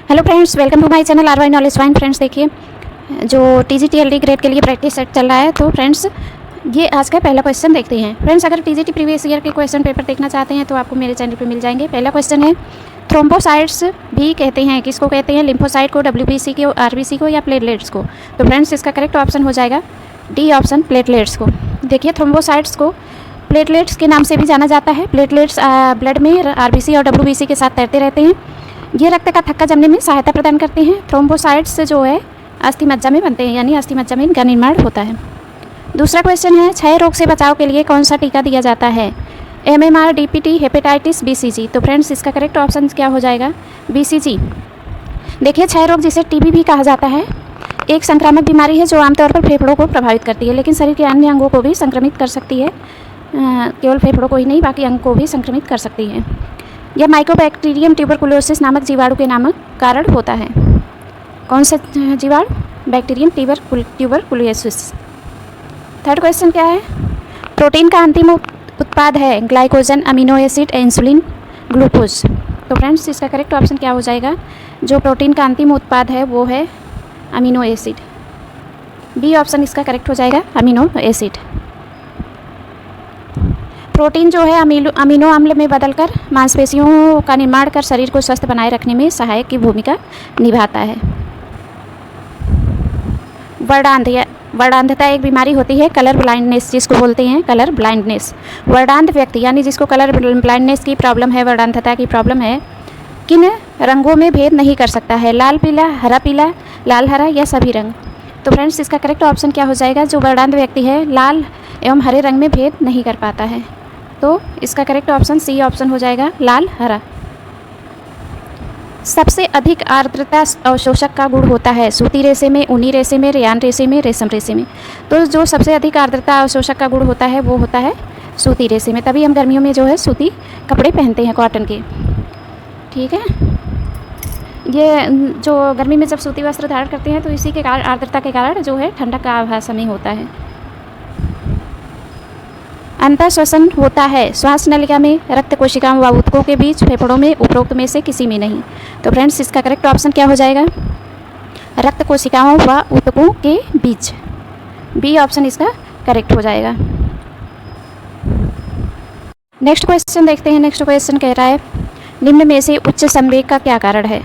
Hello friends, welcome to my channel R Y knowledge fine. Friends देखिए, जो TGT-LD grade के लिए practice set चल रहा है, तो फ्रेंड्स ये आज का पहला क्वेश्चन देखते हैं। फ्रेंड्स अगर TGT प्रीवियस ईयर के क्वेश्चन पेपर देखना चाहते हैं तो आपको मेरे चैनल पे मिल जाएंगे। पहला क्वेश्चन है, थ्रोम्बोसाइट्स भी कहते हैं, किसको कहते हैं? लिम्फोसाइट को, WBC को, RBC को या प्लेटलेट्स को? तो फ्रेंड्स इसका करेक्ट ऑप्शन हो जाएगा डी ऑप्शन, प्लेटलेट्स को। देखिए, थ्रोम्बोसाइट्स को प्लेटलेट्स के नाम से भी जाना जाता है। प्लेटलेट्स ब्लड में RBC और WBC के साथ तैरते रहते हैं। ये रक्त का थक्का जमने में सहायता प्रदान करते हैं। थ्रोम्बोसाइट्स जो है अस्थि मज्जा में बनते हैं, यानी अस्थि मज्जा में इनका निर्माण होता है। दूसरा क्वेश्चन है, क्षय रोग से बचाव के लिए कौन सा टीका दिया जाता है? MMR, DPT, hepatitis, BCG? तो फ्रेंड्स इसका करेक्ट ऑप्शन क्या हो जाएगा? BCG। देखिए, क्षय रोग जिसे TB भी कहा जाता है, एक संक्रामक बीमारी है जो आमतौर पर फेफड़ों को प्रभावित करती है, लेकिन शरीर के अन्य अंगों को भी संक्रमित कर सकती है। केवल फेफड़ों को ही नहीं, बाकी अंग को भी संक्रमित कर सकती है। यह माइकोबैक्टीरियम ट्यूबरकुलोसिस नामक जीवाणु के नामक कारण होता है। कौन सा जीवाणु? Bacterium tuberculosis. थर्ड क्वेश्चन क्या है? प्रोटीन का अंतिम उत्पाद है glycogen, amino acid, insulin, glucose? तो फ्रेंड्स इसका करेक्ट ऑप्शन क्या हो जाएगा? जो प्रोटीन का अंतिम उत्पाद है वो है अमीनो एसिड। बी ऑप्शन इसका करेक्ट हो जाएगा, अमीनो एसिड। प्रोटीन जो है अमीनो अम्ल में बदलकर मांसपेशियों का निर्माण कर शरीर को स्वस्थ बनाए रखने में सहायक की भूमिका निभाता है। वर्णांधता एक बीमारी होती है, कलर ब्लाइंडनेस जिसको बोलते हैं, कलर ब्लाइंडनेस। वर्णांध व्यक्ति यानी जिसको कलर ब्लाइंडनेस की प्रॉब्लम है, वर्णांधता की प्रॉब्लम है, किन रंगों में भेद नहीं कर सकता है? लाल पीला, हरा पीला, लाल हरा या सभी रंग? तो फ्रेंड्स इसका करेक्ट ऑप्शन क्या हो जाएगा? जो वर्णांध व्यक्ति है लाल एवं हरे रंग में भेद नहीं कर पाता है, तो इसका करेक्ट ऑप्शन सी ऑप्शन हो जाएगा, लाल हरा। सबसे अधिक आर्द्रता अवशोषक का गुण होता है सूती रेशे में, ऊनी रेशे में, रेयान रेशे में, रेशम रेशे में? तो जो सबसे अधिक आर्द्रता अवशोषक का गुण होता है वो होता है सूती रेशे में। तभी हम गर्मियों में जो है सूती कपड़े पहनते हैं, कॉटन के। ठीक है, ये जो गर्मी में जब सूती वस्त्र धारण करते हैं तो इसी के कारण, आर्द्रता के कारण जो है ठंडक का आभास हमें होता है। अंतः श्वसन होता है श्वास नलिका में, रक्त कोशिकाओं व ऊतकों के बीच, फेफड़ों में, उपरोक्त में से किसी में नहीं? तो फ्रेंड्स इसका करेक्ट ऑप्शन क्या हो जाएगा? रक्त कोशिकाओं व ऊतकों के बीच। बी ऑप्शन इसका करेक्ट हो जाएगा। नेक्स्ट क्वेश्चन देखते हैं। नेक्स्ट क्वेश्चन कह रहा है, निम्न में से उच्च संवेग का क्या कारण है?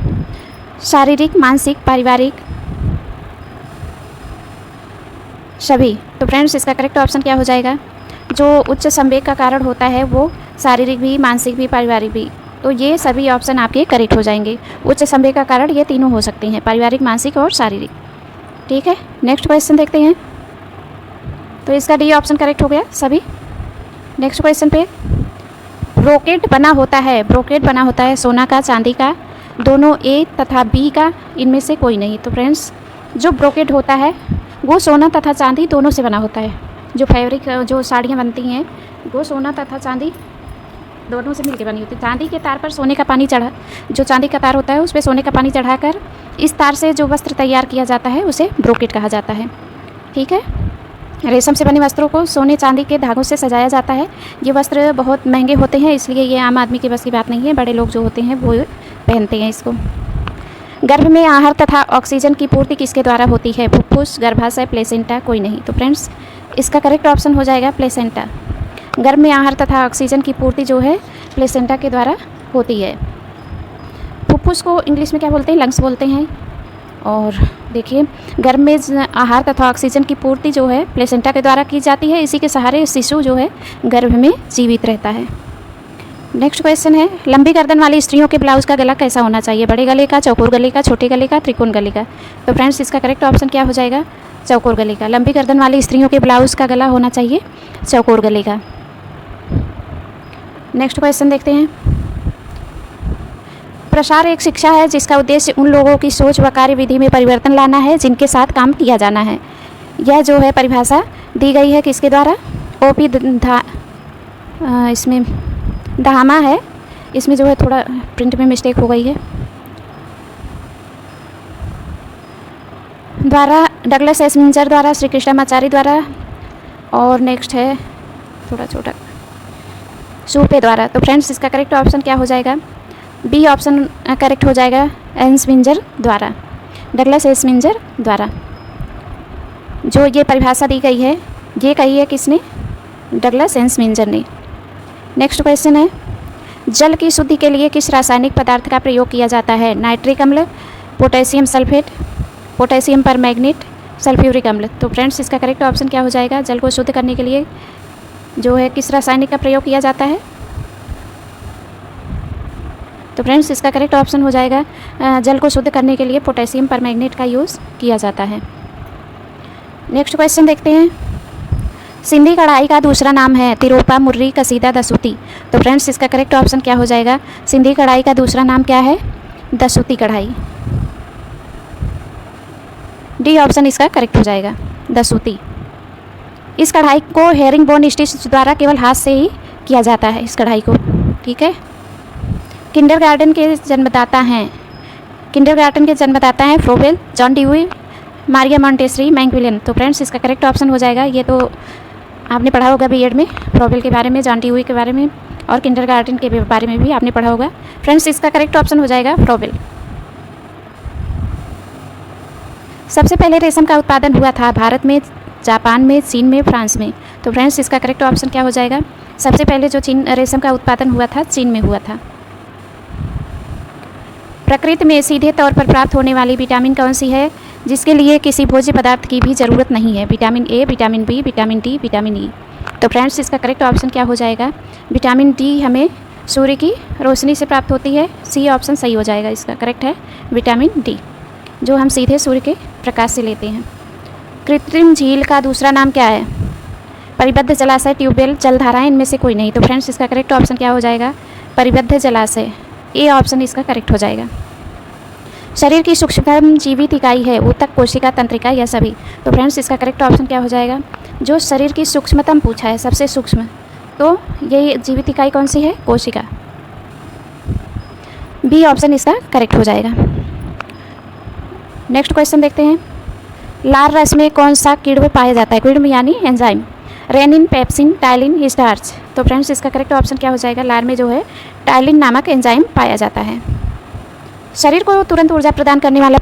शारीरिक, मानसिक, पारिवारिक, सभी? तो फ्रेंड्स इसका करेक्ट ऑप्शन क्या हो जाएगा? जो उच्च संवेग का कारण होता है वो शारीरिक भी, मानसिक भी, पारिवारिक भी। तो ये सभी ऑप्शन आपके करेक्ट हो जाएंगे। उच्च संवेग का कारण ये तीनों हो सकते हैं, पारिवारिक, मानसिक और शारीरिक। ठीक है, नेक्स्ट क्वेश्चन देखते हैं। तो इसका डी ऑप्शन करेक्ट हो गया सभी। नेक्स्ट क्वेश्चन पे, ब्रोकेट बना होता है, ब्रोकेट बना होता है सोना का, चांदी का, दोनों A तथा B का, इनमें से कोई नहीं? तो फ्रेंड्स जो ब्रोकेट होता है वो सोना तथा चांदी दोनों से बना होता है। जो फैब्रिक, जो साड़ियाँ बनती हैं वो सोना तथा चांदी दोनों से मिलकर बनी होती है। चांदी के तार पर सोने का पानी चढ़ा, जो चांदी का तार होता है उस पर सोने का पानी चढ़ाकर इस तार से जो वस्त्र तैयार किया जाता है उसे ब्रोकेट कहा जाता है। ठीक है, रेशम से बने वस्त्रों को सोने चांदी के धागों से सजाया जाता है। ये वस्त्र बहुत महंगे होते हैं, इसलिए ये आम आदमी के बस की बात नहीं है, बड़े लोग जो होते हैं वो पहनते हैं इसको। गर्भ में आहार तथा ऑक्सीजन की पूर्ति किसके द्वारा होती है? फुफ्फुस, गर्भाशय, प्लेसेंटा? कोई नहीं? तो फ्रेंड्स इसका करेक्ट ऑप्शन हो जाएगा प्लेसेंटा। गर्भ में आहार तथा ऑक्सीजन की पूर्ति जो है प्लेसेंटा के द्वारा होती है। फुफ्फुस को इंग्लिश में क्या बोलते हैं? लंग्स बोलते हैं। और देखिए, गर्भ में आहार तथा ऑक्सीजन की पूर्ति जो है प्लेसेंटा के द्वारा की जाती है। इसी के सहारे शिशु जो है गर्भ में जीवित रहता है। नेक्स्ट क्वेश्चन है, लंबी गर्दन वाली स्त्रियों के ब्लाउज का गला कैसा होना चाहिए? बड़े गले का, चौकोर गले का, छोटे गले का, त्रिकोण गले का? तो फ्रेंड्स इसका करेक्ट ऑप्शन क्या हो जाएगा? चौकोर गले का। लंबी गर्दन वाली स्त्रियों के ब्लाउज का गला होना चाहिए चौकोर गले का। नेक्स्ट क्वेश्चन देखते हैं। प्रसार एक शिक्षा है जिसका उद्देश्य उन लोगों की सोच व कार्यविधि में परिवर्तन लाना है जिनके साथ काम किया जाना है। यह जो है परिभाषा दी गई है किसके द्वारा? OP इसमें धामा है, इसमें जो है थोड़ा प्रिंट में मिस्टेक हो गई है, द्वारा डगलस एस्मिंजर द्वारा, श्री कृष्णाचार्य द्वारा, और नेक्स्ट है थोड़ा छोटा सूपे द्वारा। तो फ्रेंड्स इसका करेक्ट ऑप्शन क्या हो जाएगा? बी ऑप्शन करेक्ट हो जाएगा एस्मिंजर द्वारा, डगलस एस्मिंजर द्वारा। जो ये परिभाषा दी गई है ये कही है किसने? डगलस एस्मिंजर ने। नेक्स्ट क्वेश्चन है, जल की शुद्धि के लिए किस रासायनिक पदार्थ का प्रयोग किया जाता है? नाइट्रिक अम्ल, potassium sulphate, potassium permanganate, sulphuric अम्ल। तो फ्रेंड्स इसका करेक्ट ऑप्शन क्या हो जाएगा? जल को शुद्ध करने के लिए जो है किस रासायनिक का प्रयोग किया जाता है? तो फ्रेंड्स इसका करेक्ट ऑप्शन हो जाएगा जल को शुद्ध करने के लिए पोटेशियम परमैंगनेट का यूज़ किया जाता है। नेक्स्ट क्वेश्चन देखते हैं, सिंधी कढ़ाई का दूसरा नाम है तिरोपा, मुर्री, कसीदा, दसूती। तो फ्रेंड्स इसका करेक्ट ऑप्शन क्या हो जाएगा? सिंधी कढ़ाई का दूसरा नाम क्या है? दसूती कढ़ाई। डी ऑप्शन इसका करेक्ट हो जाएगा, दसूती। इस कढ़ाई को हेरिंग बोन स्टिच द्वारा केवल हाथ से ही किया जाता है इस कढ़ाई को, ठीक है। किंडरगार्टन के जन्मदाता हैं, किंडरगार्टन के जन्मदाता हैं Froebel, John Dewey, Maria Montessori, Macmillan. तो फ्रेंड्स इसका करेक्ट ऑप्शन हो जाएगा, ये तो आपने पढ़ा होगा बीएड में, फ्रोबेल के बारे में, जॉन ड्यूई के बारे में और किंडरगार्टन के बारे में भी आपने पढ़ा होगा। फ्रेंड्स इसका करेक्ट ऑप्शन हो जाएगा फ्रोबेल। सबसे पहले रेशम का उत्पादन हुआ था भारत में, जापान में, चीन में, फ्रांस में। तो फ्रेंड्स इसका करेक्ट ऑप्शन क्या हो जाएगा? सबसे पहले जो रेशम का उत्पादन हुआ था चीन में हुआ था। प्रकृति में सीधे तौर पर प्राप्त होने वाली विटामिन कौन सी है जिसके लिए किसी भोज्य पदार्थ की भी ज़रूरत नहीं है? Vitamin A, vitamin B, vitamin D, vitamin E. तो फ्रेंड्स इसका करेक्ट ऑप्शन क्या हो जाएगा? विटामिन डी हमें सूर्य की रोशनी से प्राप्त होती है। सी ऑप्शन सही हो जाएगा, इसका करेक्ट है विटामिन डी, जो हम सीधे सूर्य के प्रकाश से लेते हैं। कृत्रिम झील का दूसरा नाम क्या है? परिबद्ध जलाशय, ट्यूबवेल, जलधाराएं, इनमें से कोई नहीं। तो फ्रेंड्स इसका करेक्ट ऑप्शन क्या हो जाएगा? परिबद्ध जलाशय, ए ऑप्शन इसका करेक्ट हो जाएगा। शरीर की सूक्ष्मतम जीवित इकाई है ऊतक, कोशिका, तंत्रिका या सभी। तो फ्रेंड्स इसका करेक्ट ऑप्शन क्या हो जाएगा? जो शरीर की सूक्ष्मतम पूछा है, सबसे सूक्ष्म, तो ये जीवित इकाई कौन सी है? कोशिका। बी ऑप्शन इसका करेक्ट हो जाएगा। नेक्स्ट क्वेश्चन देखते हैं, लार रस में कौन सा किण्व पाया जाता है? किण्व यानी enzyme, rennin, pepsin, ptyalin, starch. तो फ्रेंड्स इसका करेक्ट ऑप्शन क्या हो जाएगा? लार में जो है टाइलिन नामक एंजाइम पाया जाता है। शरीर को तुरंत ऊर्जा प्रदान करने वाला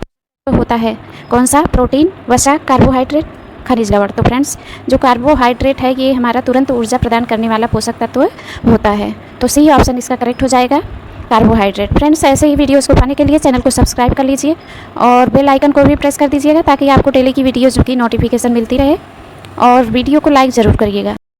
होता है कौन सा? प्रोटीन, वसा, कार्बोहाइड्रेट, खनिज लवण। तो फ्रेंड्स जो कार्बोहाइड्रेट है ये हमारा तुरंत ऊर्जा प्रदान करने वाला पोषक तत्व होता है। तो सी ऑप्शन इसका करेक्ट हो जाएगा, कार्बोहाइड्रेट। फ्रेंड्स ऐसे ही वीडियोस को पाने के लिए चैनल को सब्सक्राइब कर लीजिए और बेल आइकन को भी प्रेस कर दीजिएगा ताकि आपको डेली की वीडियोज़ की नोटिफिकेशन मिलती रहे, और वीडियो को लाइक ज़रूर करिएगा।